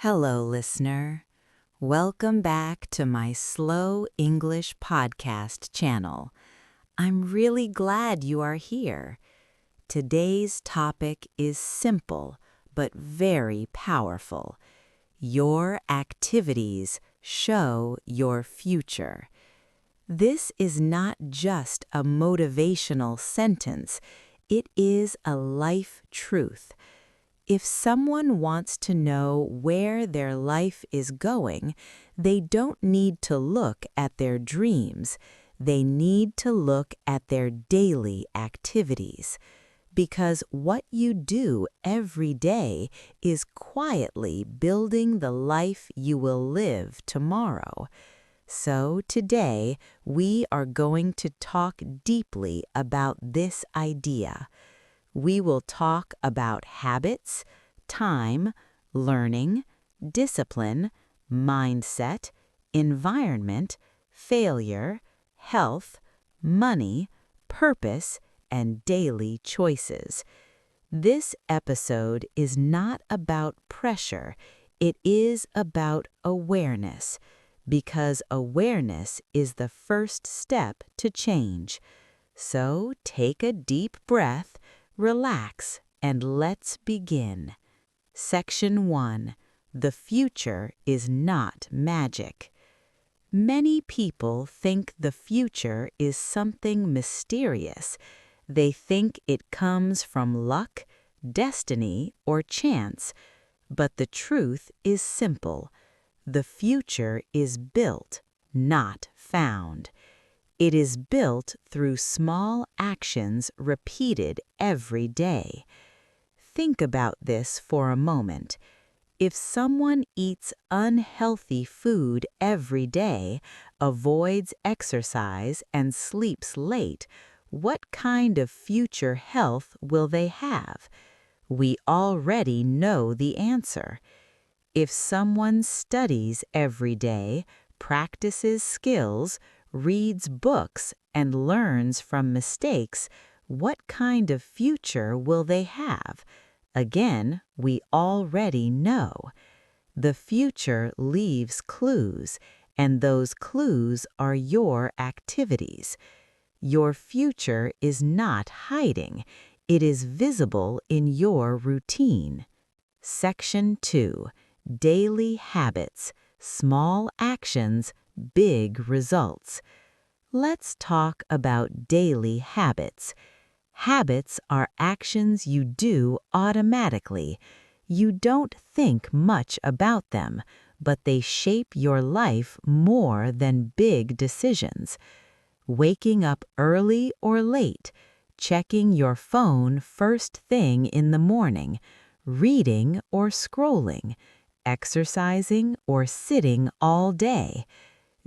Hello, listener. Welcome back to my Slow English podcast channel. I'm really glad you are here. Today's topic is simple but very powerful. Your activities show your future. This is not just a motivational sentence, it is a life truth. If someone wants to know where their life is going, they don't need to look at their dreams. They need to look at their daily activities. Because what you do every day is quietly building the life you will live tomorrow. So today, we are going to talk deeply about this idea. We will talk about habits, time, learning, discipline, mindset, environment, failure, health, money, purpose, and daily choices. This episode is not about pressure, it is about awareness, because awareness is the first step to change. So take a deep breath, relax, and let's begin. Section 1. The future is not magic. Many people think the future is something mysterious. They think it comes from luck, destiny, or chance. But the truth is simple. The future is built, not found. It is built through small actions repeated every day. Think about this for a moment. If someone eats unhealthy food every day, avoids exercise, and sleeps late, what kind of future health will they have? We already know the answer. If someone studies every day, practices skills, reads books, and learns from mistakes, what kind of future will they have? Again, we already know. The future leaves clues, and those clues are your activities. Your future is not hiding. It is visible in your routine. Section 2. Daily habits, small actions, big results. Let's talk about daily habits. Habits are actions you do automatically. You don't think much about them, but they shape your life more than big decisions. Waking up early or late, checking your phone first thing in the morning, reading or scrolling, exercising or sitting all day.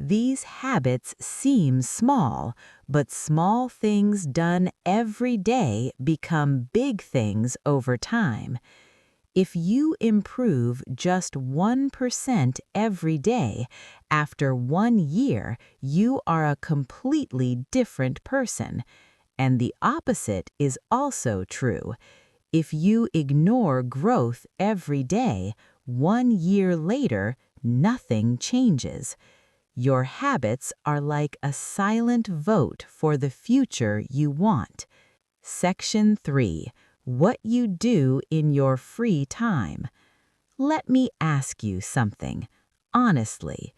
These habits seem small, but small things done every day become big things over time. If you improve just 1% every day, after 1 year, you are a completely different person. And the opposite is also true. If you ignore growth every day, 1 year later, nothing changes. Your habits are like a silent vote for the future you want. Section 3. What you do in your free time. Let me ask you something. Honestly,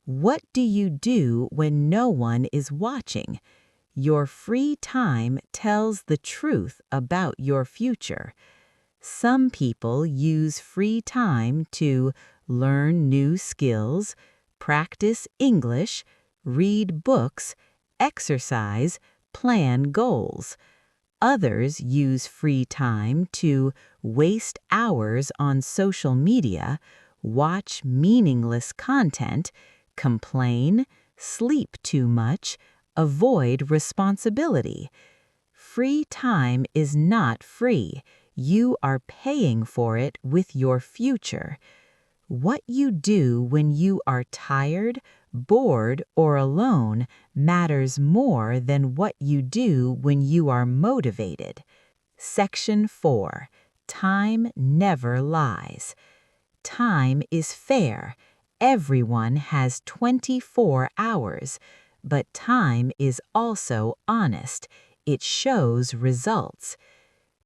what do you do when no one is watching? Your free time tells the truth about your future. Some people use free time to learn new skills, practice English, read books, exercise, plan goals. Others use free time to waste hours on social media, watch meaningless content, complain, sleep too much, avoid responsibility. Free time is not free. You are paying for it with your future. What you do when you are tired, bored, or alone matters more than what you do when you are motivated. Section 4. Time never lies. Time is fair. Everyone has 24 hours. But time is also honest. It shows results.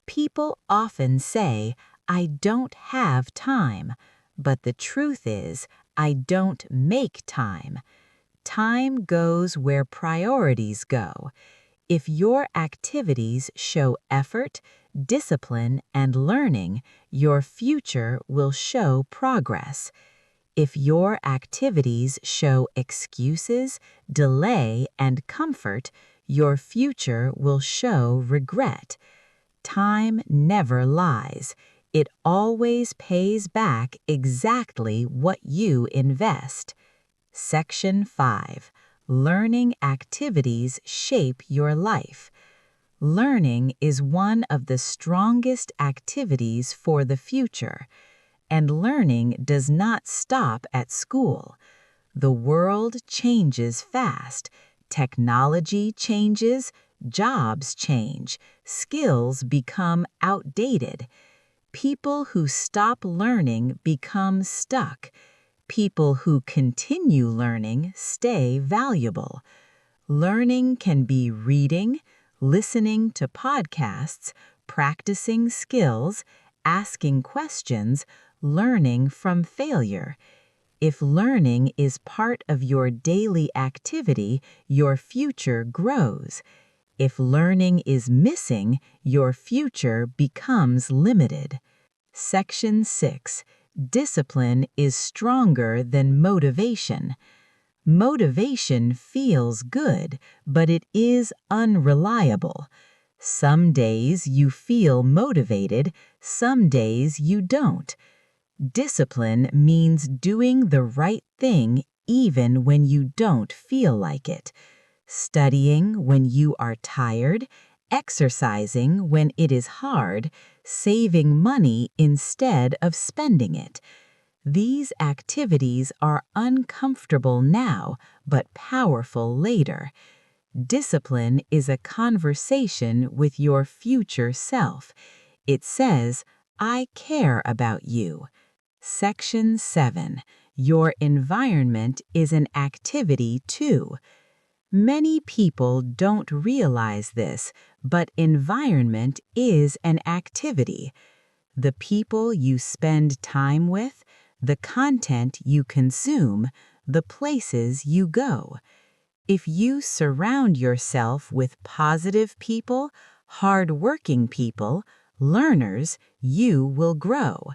People often say, I don't have time. But the truth is, I don't make time. Time goes where priorities go. If your activities show effort, discipline, and learning, your future will show progress. If your activities show excuses, delay, and comfort, your future will show regret. Time never lies. It always pays back exactly what you invest. Section 5. Learning activities shape your life. Learning is one of the strongest activities for the future, and learning does not stop at school. The world changes fast. Technology changes, jobs change, skills become outdated. People who stop learning become stuck. People who continue learning stay valuable. Learning can be reading, listening to podcasts, practicing skills, asking questions, learning from failure. If learning is part of your daily activity, your future grows. If learning is missing, your future becomes limited. Section 6. Discipline is stronger than motivation. Motivation feels good, but it is unreliable. Some days you feel motivated, some days you don't. Discipline means doing the right thing even when you don't feel like it. Studying when you are tired, exercising when it is hard, saving money instead of spending it. These activities are uncomfortable now, but powerful later. Discipline is a conversation with your future self. It says, I care about you. Section 7. Your environment is an activity too. Many people don't realize this, but environment is an activity. The people you spend time with, the content you consume, the places you go. If you surround yourself with positive people, hard-working people, learners, you will grow.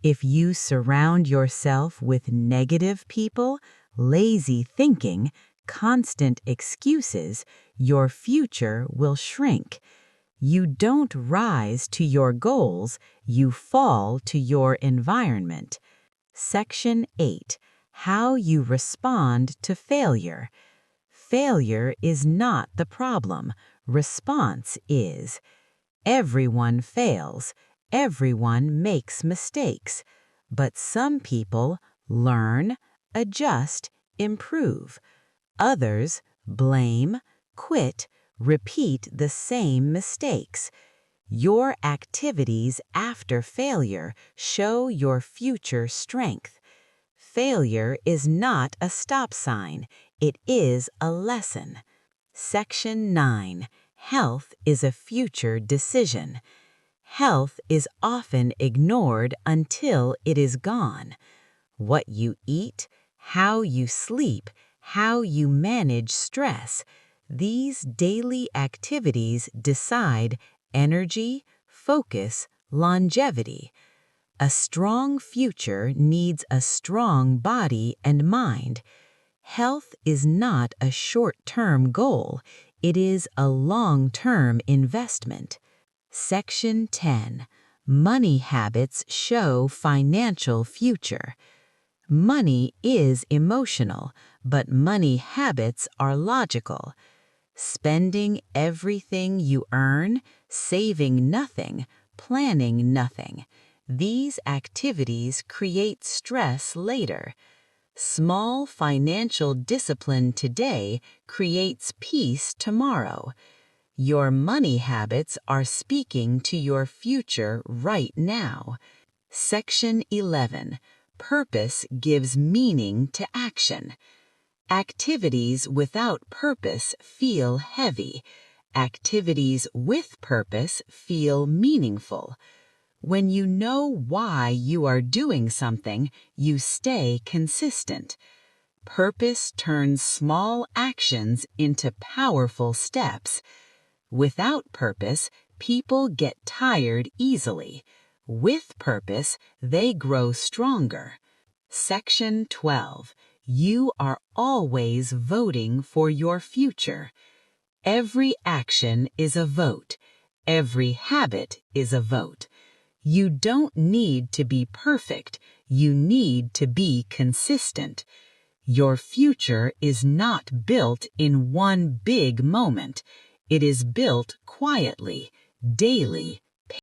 If you surround yourself with negative people, lazy thinking, constant excuses, your future will shrink. You don't rise to your goals, you fall to your environment. Section 8. How you respond to failure. Failure is not the problem. Response is. Everyone fails. Everyone makes mistakes. But some people learn, adjust, improve. Others blame, quit, repeat the same mistakes. Your activities after failure show your future strength. Failure is not a stop sign, it is a lesson. Section 9. Health is a future decision. Health is often ignored until it is gone. What you eat, how you sleep, how you manage stress, these daily activities decide energy, focus, longevity. A strong future needs a strong body and mind. Health is not a short-term goal, it is a long-term investment. Section 10. Money habits show financial future. Money is emotional, but money habits are logical. Spending everything you earn, saving nothing, planning nothing. These activities create stress later. Small financial discipline today creates peace tomorrow. Your money habits are speaking to your future right now. Section 11. Purpose gives meaning to action. Activities without purpose feel heavy. Activities with purpose feel meaningful. When you know why you are doing something, you stay consistent. Purpose turns small actions into powerful steps. Without purpose, people get tired easily. With purpose, they grow stronger. Section 12. You are always voting for your future. Every action is a vote. Every habit is a vote. You don't need to be perfect. You need to be consistent. Your future is not built in one big moment. It is built quietly, daily,